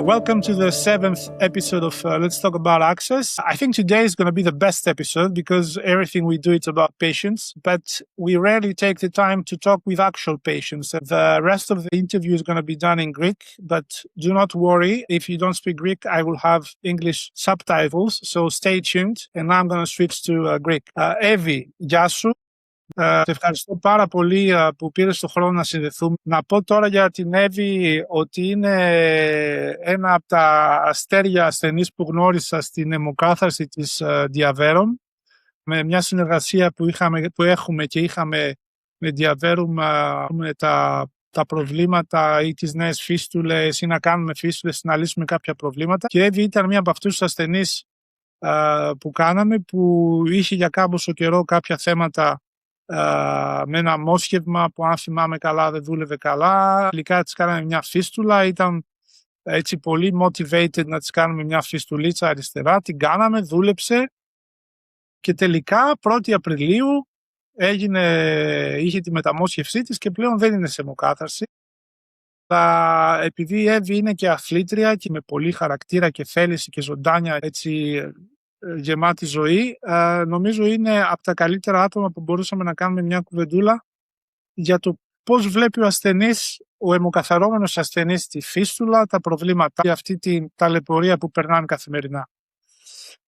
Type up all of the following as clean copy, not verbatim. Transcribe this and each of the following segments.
Welcome to the 7th episode of Let's Talk About Access. I think today is going to be the best episode because everything we do is about patients, but we rarely take the time to talk with actual patients. The rest of the interview is going to be done in Greek, but do not worry. If you don't speak Greek, I will have English subtitles, so stay tuned. And now I'm going to switch to Greek. Evi, γεια σου. Σε ευχαριστώ πάρα πολύ που πήρες τον χρόνο να συνδεθούμε. Να πω τώρα για την Εύη ότι είναι ένα από τα αστέρια ασθενείς που γνώρισα στην αιμοκάθαρση της Diaverum, με μια συνεργασία που έχουμε και είχαμε με Diaverum με τα προβλήματα ή τις νέες φίστουλες ή να κάνουμε φίστουλες, να λύσουμε κάποια προβλήματα. Και η Εύη ήταν μία από αυτούς τους ασθενείς που κάναμε, που είχε για κάμποσο καιρό κάποια θέματα με ένα μόσχευμα που, αν θυμάμαι καλά, δεν δούλευε καλά. Τελικά της κάναμε μια φίστουλα, ήταν έτσι πολύ motivated να της κάνουμε μια φιστουλίτσα αριστερά, την κάναμε, δούλεψε και τελικά 1η Απριλίου είχε τη μεταμόσχευσή της και πλέον δεν είναι σε αιμοκάθαρση. Επειδή η Εύη είναι και αθλήτρια και με πολύ χαρακτήρα και θέληση και ζωντάνια, έτσι γεμάτη ζωή, νομίζω είναι από τα καλύτερα άτομα που μπορούσαμε να κάνουμε μια κουβεντούλα για το πώς βλέπει ο ασθενής, ο αιμοκαθαρώμενος ασθενής, τη φίστουλα, τα προβλήματα και αυτή την ταλαιπωρία που περνάνε καθημερινά.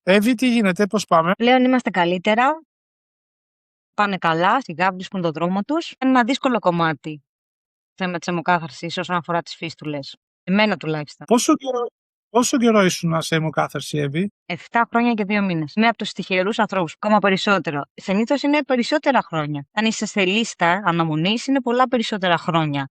Εύη, τι γίνεται, πώς πάμε? Πλέον είμαστε καλύτερα, πάνε καλά, σιγά βρίσκουν τον δρόμο τους. Είναι ένα δύσκολο κομμάτι θέμα της αιμοκάθαρσης όσον αφορά τις φίστουλες. Εμένα τουλάχιστον. Πόσο καιρό ήσουν σε αιμοκάθαρση, Εύη? 7 χρόνια και 2 μήνες. Είμαι από τους τυχερούς ανθρώπους, ακόμα περισσότερο. Συνήθως είναι περισσότερα χρόνια. Αν είσαι σε λίστα αναμονής, είναι πολλά περισσότερα χρόνια.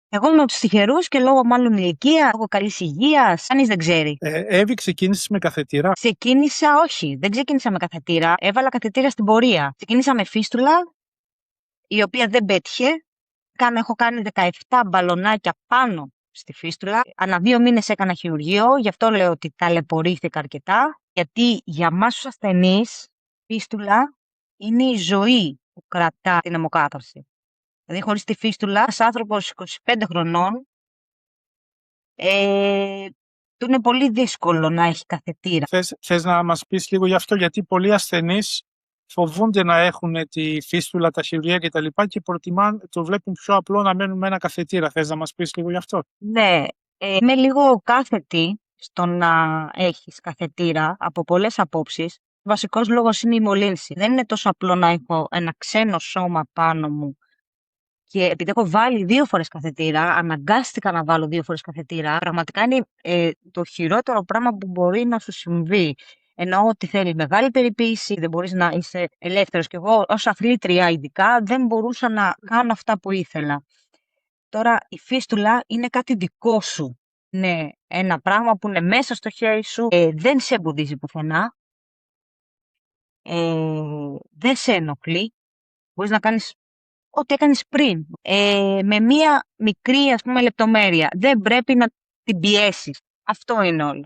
Εγώ είμαι από τους τυχερούς και λόγω μάλλον ηλικία, λόγω καλής υγείας, κανείς δεν ξέρει. Εύη, ξεκίνησες με καθετήρα? Ξεκίνησα, όχι, δεν ξεκίνησα με καθετήρα. Έβαλα καθετήρα στην πορεία. Ξεκίνησα με φίστουλα, η οποία δεν πέτυχε. Έχω κάνει 17 μπαλονάκια πάνω στη φίστουλα. Ανά 2 μήνες έκανα χειρουργείο, γι' αυτό λέω ότι ταλαιπωρήθηκα αρκετά. Γιατί για εμάς τους ασθενείς, φίστουλα είναι η ζωή που κρατά την αιμοκάθαρση. Δηλαδή, χωρίς τη φίστουλα, ένας άνθρωπος 25 χρονών, του είναι πολύ δύσκολο να έχει καθετήρα. Θες να μας πεις λίγο γι' αυτό, γιατί πολλοί ασθενείς φοβούνται να έχουν τη φίστουλα, τα χειρουργεία κτλ. Και το βλέπουν πιο απλό να μένουν με ένα καθετήρα. Θες να μας πεις λίγο γι' αυτό? Ναι, είμαι λίγο κάθετη στο να έχεις καθετήρα από πολλές απόψεις. Ο βασικός λόγος είναι η μολύνση. Δεν είναι τόσο απλό να έχω ένα ξένο σώμα πάνω μου. Και επειδή έχω βάλει 2 φορές καθετήρα, αναγκάστηκα να βάλω 2 φορές καθετήρα. Πραγματικά είναι το χειρότερο πράγμα που μπορεί να σου συμβεί. Εννοώ ότι θέλει μεγάλη περιποίηση, δεν μπορείς να είσαι ελεύθερος. Και εγώ ως αθλήτρια ειδικά δεν μπορούσα να κάνω αυτά που ήθελα. Τώρα η φίστουλα είναι κάτι δικό σου. Είναι ένα πράγμα που είναι μέσα στο χέρι σου, δεν σε εμποδίζει πουθενά, δεν σε ενοχλεί. Μπορείς να κάνεις ό,τι έκανες πριν, με μία μικρή, ας πούμε, λεπτομέρεια. Δεν πρέπει να την πιέσεις. Αυτό είναι όλο.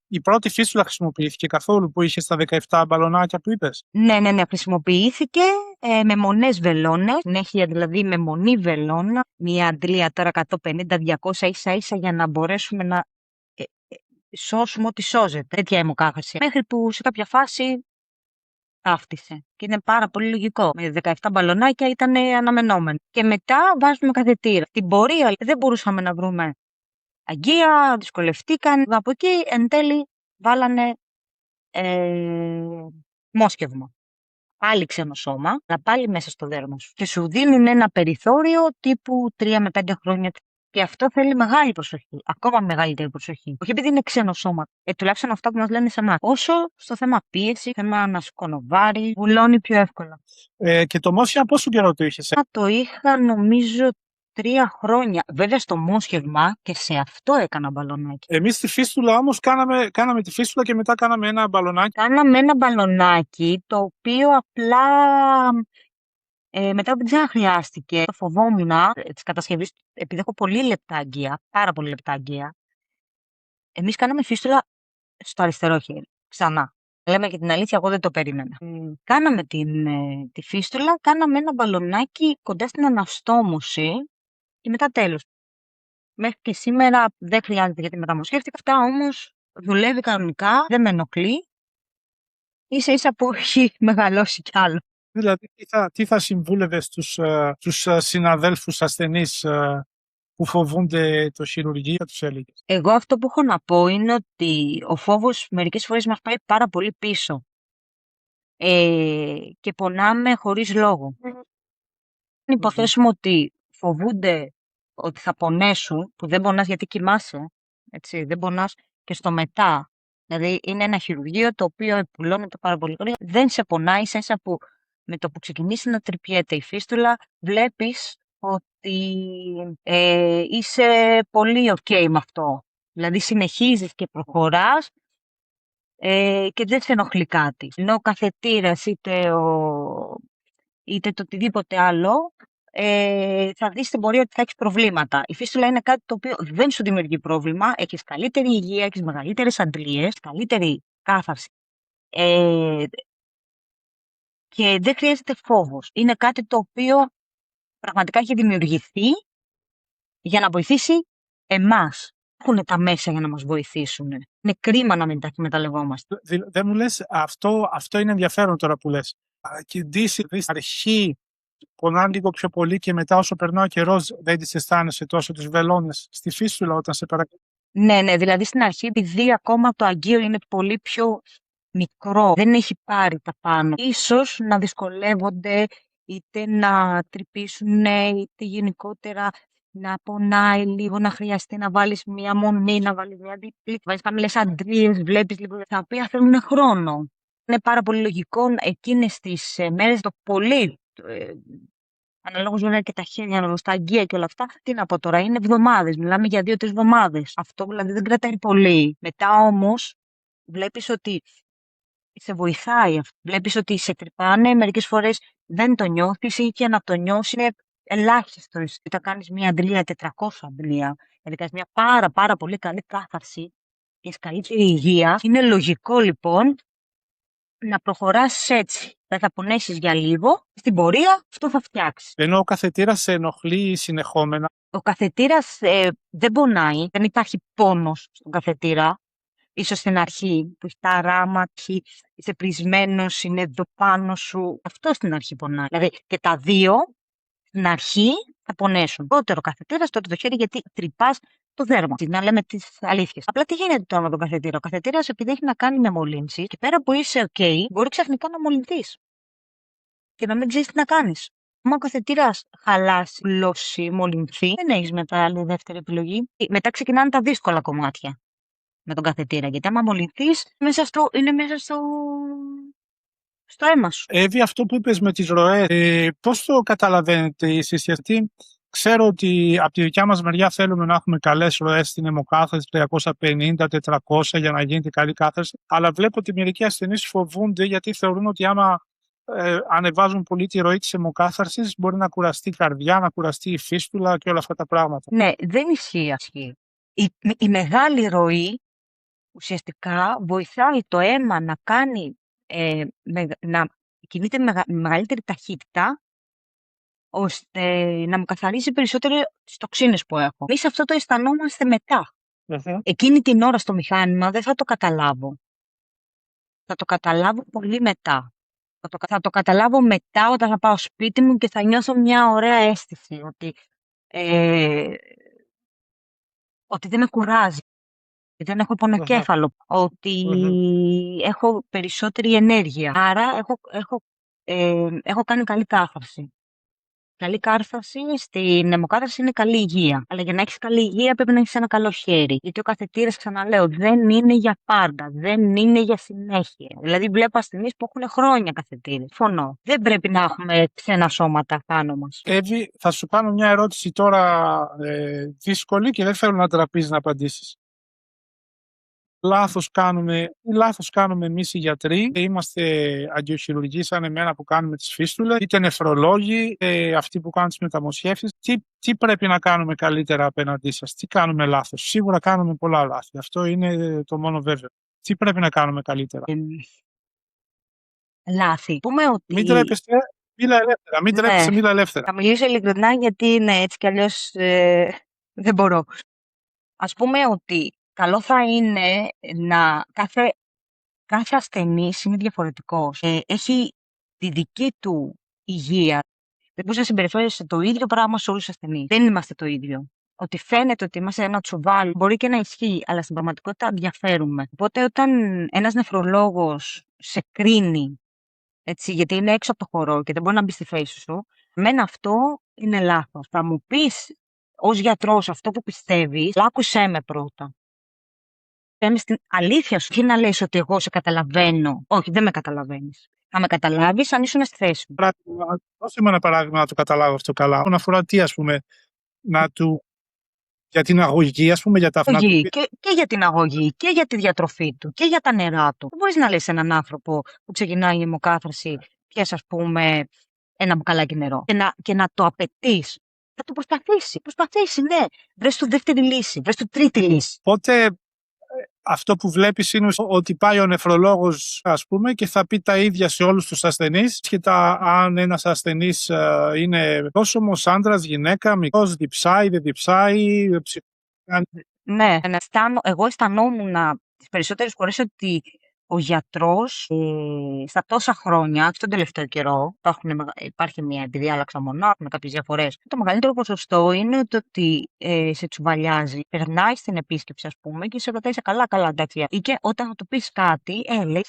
Η πρώτη φίστουλα χρησιμοποιήθηκε καθόλου που είχε στα 17 μπαλονάκια που είπες? Ναι, χρησιμοποιήθηκε με μονές βελόνες, συνέχεια δηλαδή με μονή βελόνα, μια αντλία τώρα 150-200 ίσα-ίσα για να μπορέσουμε να σώσουμε ό,τι σώζεται. Τέτοια αιμοκάθαρση. Μέχρι που σε κάποια φάση ταύτισε. Και είναι πάρα πολύ λογικό. Με 17 μπαλονάκια ήταν αναμενόμενο. Και μετά βάζουμε καθετήρα. Την πορεία δεν μπορούσαμε να βρούμε αγγεία, δυσκολευτήκαν. Από εκεί εν τέλει βάλανε μόσχευμα. Πάλι ξένο σώμα, αλλά πάλι μέσα στο δέρμα σου. Και σου δίνουν ένα περιθώριο τύπου 3 με 5 χρόνια. Και αυτό θέλει μεγάλη προσοχή. Ακόμα μεγαλύτερη προσοχή. Όχι επειδή είναι ξένο σώμα. Τουλάχιστον αυτά που μας λένε σε εμάς. Όσο στο θέμα πίεση, θέμα να σκονοβάρει, βουλώνει πιο εύκολα. Και το μόσχευμα πόσο καιρό το είχες? Το είχα νομίζω 3 χρόνια. Βέβαια στο μόσχευμα και σε αυτό έκανα μπαλονάκι. Εμείς στη φίστουλα όμως κάναμε τη φίστουλα και μετά κάναμε ένα μπαλονάκι. Κάναμε ένα μπαλονάκι το οποίο απλά μετά δεν ξαναχρειάστηκε. Το φοβόμουν της κατασκευής, επειδή έχω πολύ λεπτά αγγεία, πάρα πολύ λεπτά αγγεία. Εμείς κάναμε φίστουλα στο αριστερό χέρι, ξανά. Λέμε και την αλήθεια, εγώ δεν το περίμενα. Κάναμε τη φίστουλα, κάναμε ένα μπαλονάκι κοντά στην αναστόμωση και μετά τέλος. Μέχρι και σήμερα δεν χρειάζεται γιατί μεταμοσχεύτηκα. Αυτά όμως δουλεύει κανονικά, δεν με ενοχλεί. Ίσα-ίσα που έχει μεγαλώσει κι άλλο. Δηλαδή, τι θα συμβούλευες στους συναδέλφους ασθενείς που φοβούνται το χειρουργείο, θα τους έλεγες? Εγώ αυτό που έχω να πω είναι ότι ο φόβος μερικές φορές μας πάει πάρα πολύ πίσω. Και πονάμε χωρίς λόγο. Αν υποθέσουμε ότι φοβούνται ότι θα πονέσουν, που δεν πονάς γιατί κοιμάσαι, έτσι, δεν πονάς και στο μετά. Δηλαδή είναι ένα χειρουργείο το οποίο επουλώνεται πάρα πολύ γρήγορα, δεν σε πονάει, ίσα που με το που ξεκινήσει να τρυπιέται η φίστουλα, βλέπεις ότι είσαι πολύ ok με αυτό. Δηλαδή συνεχίζεις και προχωράς και δεν σε ενοχλεί κάτι. Ενώ ο καθετήρας είτε το οτιδήποτε άλλο, θα δεις στην πορεία ότι θα έχεις προβλήματα. Η φίστουλα είναι κάτι το οποίο δεν σου δημιουργεί πρόβλημα, έχεις καλύτερη υγεία, έχεις μεγαλύτερες αντλίες, καλύτερη κάθαρση και δεν χρειάζεται φόβος. Είναι κάτι το οποίο πραγματικά έχει δημιουργηθεί για να βοηθήσει εμάς. Έχουν τα μέσα για να μας βοηθήσουν. Είναι κρίμα να μην τα εκμεταλλευόμαστε. Δεν μου λες, αυτό είναι ενδιαφέρον τώρα που λες. Και ντύσει, αρχή πονάνε λίγο πιο πολύ και μετά όσο περνάει ο καιρός δεν τις αισθάνεσαι τόσο τις βελόνες στη φίστουλα όταν σε παρακολουθεί. Ναι, δηλαδή στην αρχή, επειδή ακόμα το αγκείο είναι πολύ πιο μικρό, δεν έχει πάρει τα πάνω, ίσως να δυσκολεύονται είτε να τρυπήσουν, είτε γενικότερα να πονάει λίγο, να χρειαστεί να βάλεις μία μονή, να βάλεις μία διπλή, βάζεις χαμηλές αντρίες, βλέπεις λίγο, τα οποία θέλουν χρόνο. Είναι πάρα πολύ λογικό εκείνες τις μέρες το πολύ, αναλόγως βέβαια και τα χέρια, αναλόγως τα αγκία και όλα αυτά. Τι να πω τώρα, είναι εβδομάδες. Μιλάμε για 2-3 εβδομάδες. Αυτό δηλαδή δεν κρατάει πολύ. Μετά όμως βλέπεις ότι σε βοηθάει. Βλέπεις ότι σε τρυπάνε, μερικές φορές δεν το νιώθεις ή και να το νιώσεις είναι ελάχιστο. Θα κάνεις μια αντλία, 400 αντλία. Δηλαδή κάνεις μια πάρα πολύ καλή κάθαρση και έχεις καλύτερη υγεία. Είναι λογικό λοιπόν να προχωράσεις έτσι. Θα πονέσεις για λίγο, στην πορεία αυτό θα φτιάξει. Ενώ ο καθετήρας σε ενοχλεί συνεχόμενα. Ο καθετήρας δεν πονάει, δεν υπάρχει πόνος στον καθετήρα. Ίσως στην αρχή που έχει τα ράματα, είσαι πρισμένος, είναι εδώ πάνω σου. Αυτό στην αρχή πονάει. Δηλαδή και τα δύο στην αρχή θα πονέσουν. Πρώτο ο καθετήρας, τότε το χέρι, γιατί τρυπάς το δέρμα. Να λέμε τις αλήθειες. Απλά τι γίνεται τώρα με τον καθετήρα? Ο καθετήρας, επειδή έχει να κάνει με μολύνσεις, και πέρα που είσαι OK, μπορεί ξαφνικά να μολυνθείς και να μην ξέρεις τι να κάνεις. Αν ο καθετήρας χαλάσει, λώσει, μολυνθεί, δεν έχεις μετά άλλη δεύτερη επιλογή. Μετά ξεκινάνε τα δύσκολα κομμάτια με τον καθετήρα. Γιατί άμα μολυνθείς, είναι μέσα στο αίμα σου. Εύη, αυτό που είπες με τις ροές, πώς το καταλαβαίνετε εσείς? Γιατί ξέρω ότι από τη δικιά μας μεριά θέλουμε να έχουμε καλές ροές στην αιμοκάθαρση 350-400 για να γίνεται καλή κάθαρση. Αλλά βλέπω ότι μερικοί ασθενείς φοβούνται γιατί θεωρούν ότι άμα ανεβάζουν πολύ τη ροή της αιμοκάθαρσης μπορεί να κουραστεί η καρδιά, να κουραστεί η φίστουλα και όλα αυτά τα πράγματα. Ναι, δεν ισχύει. Η μεγάλη ροή ουσιαστικά βοηθάει το αίμα να κάνει, να κινείται με μεγαλύτερη ταχύτητα, ώστε να μου καθαρίζει περισσότερο τις τοξίνες που έχω. Εμείς αυτό το αισθανόμαστε μετά. Εκείνη την ώρα στο μηχάνημα δεν θα το καταλάβω. Θα το καταλάβω πολύ μετά. Θα το καταλάβω μετά όταν θα πάω σπίτι μου και θα νιώσω μια ωραία αίσθηση ότι δεν με κουράζει, ότι δεν έχω πονοκέφαλο, ότι έχω περισσότερη ενέργεια. Άρα έχω κάνει καλή κάθαρση. Καλή κάρθωση στην αιμοκάθαρση είναι καλή υγεία. Αλλά για να έχεις καλή υγεία πρέπει να έχεις ένα καλό χέρι. Γιατί ο καθετήρας, ξαναλέω, δεν είναι για πάντα. Δεν είναι για συνέχεια. Δηλαδή, βλέπω ασθενείς που έχουν χρόνια καθετήρες. Φωνώ. Δεν πρέπει να έχουμε ξένα σώματα πάνω μας. Εύη, θα σου κάνω μια ερώτηση τώρα δύσκολη και δεν θέλω να τραπείς να απαντήσεις. Λάθος κάνουμε εμείς οι γιατροί, είμαστε αγκιοχειρουργοί σαν εμένα που κάνουμε τις φίστουλες, είτε νεφρολόγοι, αυτοί που κάνουν τις μεταμοσχεύσεις. Τι πρέπει να κάνουμε καλύτερα απέναντί σας, τι κάνουμε λάθος? Σίγουρα κάνουμε πολλά λάθη, αυτό είναι το μόνο βέβαιο. Τι πρέπει να κάνουμε καλύτερα? Λάθη. Πούμε ότι... Μην τρέπεστε, μίλα ελεύθερα. Θα μιλήσω ειλικρινά γιατί έτσι κι αλλιώς δεν μπορώ. Ας πούμε ότι καλό θα είναι να κάθε ασθενής είναι διαφορετικός. Έχει τη δική του υγεία. Δεν μπορείς να συμπεριφέρεσαι το ίδιο πράγμα σε όλους τους ασθενείς. Δεν είμαστε το ίδιο. Ότι φαίνεται ότι είμαστε ένα τσουβάλι μπορεί και να ισχύει, αλλά στην πραγματικότητα διαφέρουμε. Οπότε όταν ένας νεφρολόγος σε κρίνει, έτσι, γιατί είναι έξω από το χώρο και δεν μπορεί να μπει στη θέση σου, εμένα αυτό είναι λάθος. Θα μου πεις ως γιατρός αυτό που πιστεύεις, αλλά άκουσέ με πρώτα. Πες στην αλήθεια σου, όχι να λες ότι εγώ σε καταλαβαίνω. Όχι, δεν με καταλαβαίνεις. Θα με καταλάβεις αν ήσουν στη θέση μου. Δώσε μου ένα παράδειγμα να το καταλάβω αυτό καλά. Όσον αφορά τι, ας πούμε, για την αγωγή, ας πούμε, για τα Αγωγή, και για την αγωγή, και για τη διατροφή του, και για τα νερά του. Δεν μπορείς να λες σε έναν άνθρωπο που ξεκινάει η αιμοκάθαρση, πιες, ας πούμε, ένα μπουκαλάκι νερό και να το απαιτείς. Θα το προσπαθήσει. Προσπαθήσει, ναι. Βρες του δεύτερη λύση, βρες του τρίτη λύση. Οπότε αυτό που βλέπεις είναι ότι πάει ο νεφρολόγος, ας πούμε, και θα πει τα ίδια σε όλους τους ασθενείς, σχετικά αν ένας ασθενής είναι πρόσωμος, άντρας, γυναίκα, μικρός, διψάει, δεν διψάει, Ναι, εγώ αισθανόμουν τις περισσότερες φορές ότι ο γιατρός στα τόσα χρόνια, και τον τελευταίο καιρό, υπάρχει επειδή άλλαξα μονά, έχουν κάποιες διαφορές. Το μεγαλύτερο ποσοστό είναι ότι σε τσουβαλιάζει, περνάει στην επίσκεψη, ας πούμε, και σε ρωτάει σε καλά, εντάξει. Ή και όταν θα του πεις κάτι, λέει,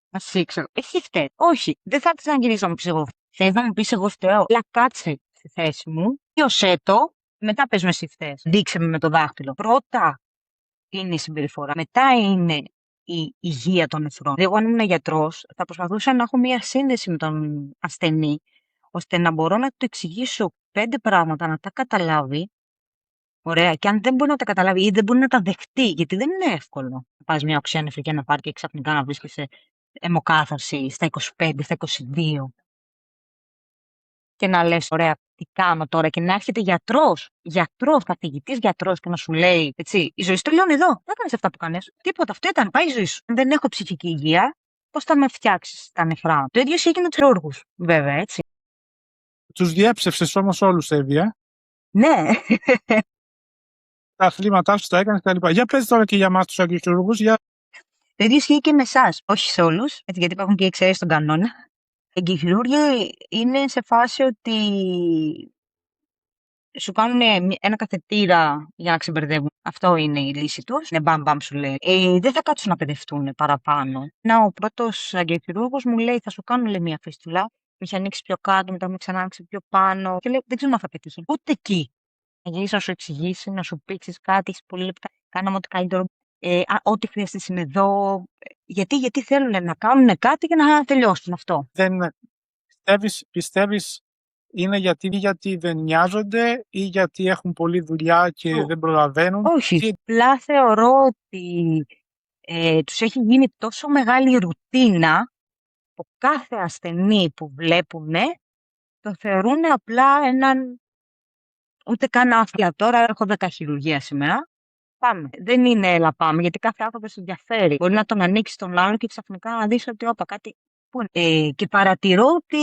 ας ήξερα, εσύ φταίει. Όχι, δεν θα έρθεις να γυρίσω να μου πεις εγώ. Θες να μου πεις εγώ φταίω, αλλά κάτσε στη θέση μου, βίωσέ το, μετά πες με εσύ φταίς. Δείξε με με το δάχτυλο. Πρώτα είναι η συμπεριφορά, μετά είναι η υγεία των νεφρών. Εγώ, αν ήμουν γιατρός, θα προσπαθούσα να έχω μία σύνδεση με τον ασθενή, ώστε να μπορώ να του εξηγήσω 5 πράγματα, να τα καταλάβει. Ωραία. Και αν δεν μπορεί να τα καταλάβει ή δεν μπορεί να τα δεχτεί, γιατί δεν είναι εύκολο να πας μια οξέα νεφρική αναπάρκεια και ξαφνικά να βρίσκεσαι αιμοκάθαρση στα 25, στα 22. Και να λες, ωραία, τι κάνω τώρα, και να έρχεται γιατρός, καθηγητής γιατρός, και να σου λέει, έτσι, η ζωή σου τελειώνει εδώ. Δεν κάνεις αυτά που κάνεις. Τίποτα, αυτό ήταν, πάει η ζωή σου. Αν δεν έχω ψυχική υγεία, πώς θα με φτιάξεις τα νεφρά. Το ίδιο ισχύει και με τους χειρούργους, βέβαια, έτσι. Τους διέψευσες όμως όλους, Εύη, Ναι. Τα αθλήματά σου τα έκανες κτλ. Για πες τώρα και για εμάς τους αγγλικιουργούς, Το ίδιο ισχύει και με εσάς, όχι σε όλους, έτσι, γιατί υπάρχουν και εξαιρέσεις στον κανόνα. Οι εγκυχειρούργοι είναι σε φάση ότι σου κάνουν ένα καθετήρα για να ξεμπερδεύουν. Αυτό είναι η λύση τους. Είναι μπαμ μπαμ, σου λέει. Δεν θα κάτσουν να παιδευτούν παραπάνω. Ο πρώτος αγγελικυρούργος μου λέει, θα σου κάνουν, λέει, μια φίστουλα. Με έχει ανοίξει πιο κάτω, μετά με ξανά ανοίξει πιο πάνω. Και λέει, δεν ξέρω αν θα πετύχει. Ούτε εκεί. Θα γυρίσει να σου εξηγήσει, να σου πείξει κάτι, έχει πολύ λεπτά. Κάναμε ό,τι καλύτερο. Ό,τι χρειαστεί είναι εδώ. Γιατί θέλουν να κάνουν κάτι και να τελειώσουν αυτό. Δεν πιστεύεις είναι γιατί δεν νοιάζονται ή γιατί έχουν πολλή δουλειά και δεν προλαβαίνουν? Όχι. Απλά θεωρώ ότι τους έχει γίνει τόσο μεγάλη ρουτίνα που κάθε ασθενή που βλέπουν το θεωρούν απλά έναν ούτε καν άθλια. Τώρα έχω 10 χειρουργία σήμερα. Πάμε. Δεν είναι έλα πάμε, γιατί κάθε άνθρωπος ενδιαφέρει. Μπορεί να τον ανοίξει τον άλλο και ξαφνικά να δεις ότι όπα κάτι. Και παρατηρώ ότι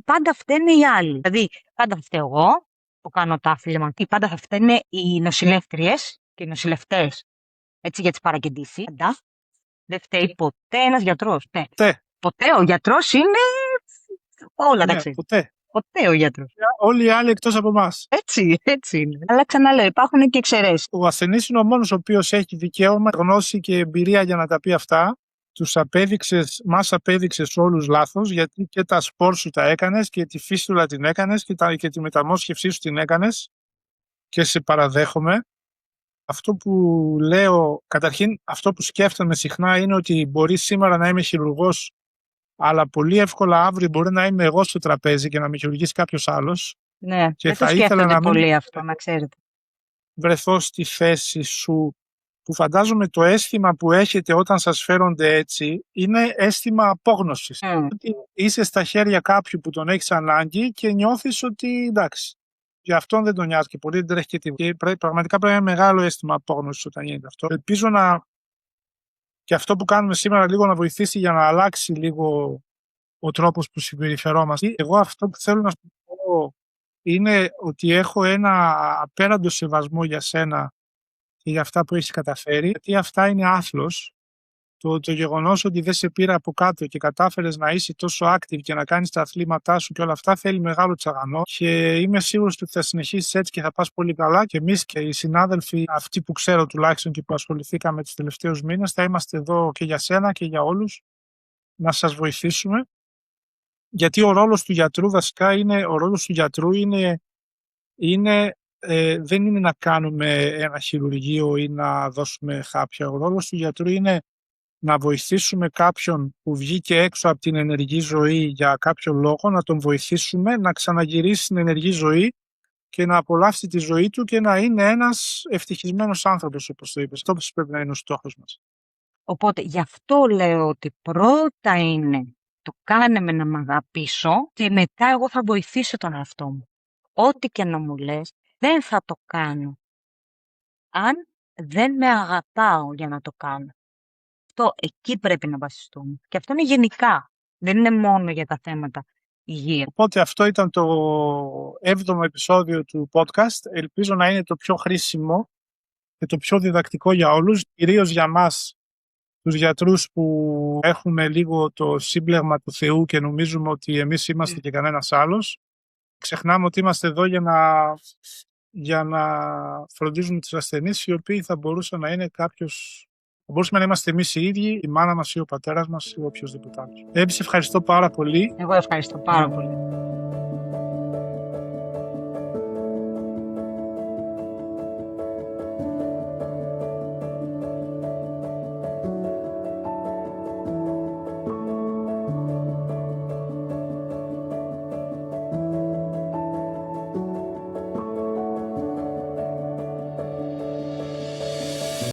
πάντα φταίνε οι άλλοι. Δηλαδή, πάντα θα φταίω εγώ που κάνω τα αθλήματα, ή πάντα θα φταίνε οι νοσηλεύτριες και οι νοσηλευτές, έτσι, για τις παρακεντήσεις. Δεν φταίει ποτέ ένας γιατρός. Ποτέ. Ο γιατρός είναι όλα, εντάξει. Ποτέ ο γιατρός. Όλοι οι άλλοι εκτός από εμάς. Έτσι είναι. Αλλά ξαναλέω, υπάρχουν και εξαιρέσεις. Ο ασθενής είναι ο μόνος ο οποίος έχει δικαίωμα, γνώση και εμπειρία για να τα πει αυτά. Μας απέδειξες όλους λάθος, γιατί και τα σπορ σου τα έκανες και τη φίστουλα την έκανες και τη μεταμόσχευσή σου την έκανες και σε παραδέχομαι. Αυτό που λέω, καταρχήν αυτό που σκέφτομαι συχνά είναι ότι μπορεί σήμερα να είμαι χειρουργός, αλλά πολύ εύκολα αύριο μπορεί να είμαι εγώ στο τραπέζι και να με χειρουργήσει κάποιος άλλος. Ναι, και δεν το σκέφτονται πολύ αυτό, να ξέρετε. Βρεθώ στη θέση σου, που φαντάζομαι το αίσθημα που έχετε όταν σας φέρονται έτσι είναι αίσθημα απόγνωσης. Ότι είσαι στα χέρια κάποιου που τον έχεις ανάγκη και νιώθεις ότι εντάξει, για αυτόν δεν τον νοιάζει και πολύ, δεν τρέχει και τίποτα. Και πραγματικά πρέπει να είναι μεγάλο αίσθημα απόγνωσης όταν γίνεται αυτό. Ελπίζω και αυτό που κάνουμε σήμερα λίγο να βοηθήσει για να αλλάξει λίγο ο τρόπος που συμπεριφερόμαστε. Εγώ αυτό που θέλω να σου πω είναι ότι έχω ένα απέραντο σεβασμό για σένα και για αυτά που έχεις καταφέρει, γιατί αυτά είναι άθλος. Το γεγονός ότι δεν σε πήρα από κάτω και κατάφερες να είσαι τόσο active και να κάνεις τα αθλήματά σου και όλα αυτά θέλει μεγάλο τσαγανό και είμαι σίγουρος ότι θα συνεχίσεις έτσι και θα πας πολύ καλά και εμείς και οι συνάδελφοι αυτοί που ξέρω τουλάχιστον και που ασχοληθήκαμε τους τελευταίους μήνες θα είμαστε εδώ και για σένα και για όλους να σας βοηθήσουμε, γιατί ο ρόλος του γιατρού βασικά δεν είναι να κάνουμε ένα χειρουργείο ή να δώσουμε χάπια. Ο ρόλος του γιατρού είναι να βοηθήσουμε κάποιον που βγήκε έξω από την ενεργή ζωή για κάποιο λόγο, να τον βοηθήσουμε να ξαναγυρίσει στην ενεργή ζωή και να απολαύσει τη ζωή του και να είναι ένας ευτυχισμένος άνθρωπος, όπως το είπες. Αυτό πρέπει να είναι ο στόχος μας. Οπότε γι' αυτό λέω ότι πρώτα είναι το κάνε με να μ' αγαπήσω και μετά εγώ θα βοηθήσω τον εαυτό μου. Ό,τι και να μου λες, δεν θα το κάνω αν δεν με αγαπάω για να το κάνω. Αυτό εκεί πρέπει να βασιστούμε. Και αυτό είναι γενικά. Δεν είναι μόνο για τα θέματα υγεία. Οπότε αυτό ήταν το 7ο επεισόδιο του podcast. Ελπίζω να είναι το πιο χρήσιμο και το πιο διδακτικό για όλους, κυρίως για μας τους γιατρούς που έχουμε λίγο το σύμπλεγμα του Θεού και νομίζουμε ότι εμείς είμαστε και κανένας άλλος. Ξεχνάμε ότι είμαστε εδώ για να φροντίζουμε τους ασθενείς, οι οποίοι θα μπορούσαν να είναι κάποιος. Θα μπορούσαμε να είμαστε εμείς οι ίδιοι, η μάνα μας ή ο πατέρας μας ή οποιοδήποτε άλλος. Σε ευχαριστώ πάρα πολύ. Εγώ ευχαριστώ πάρα πολύ.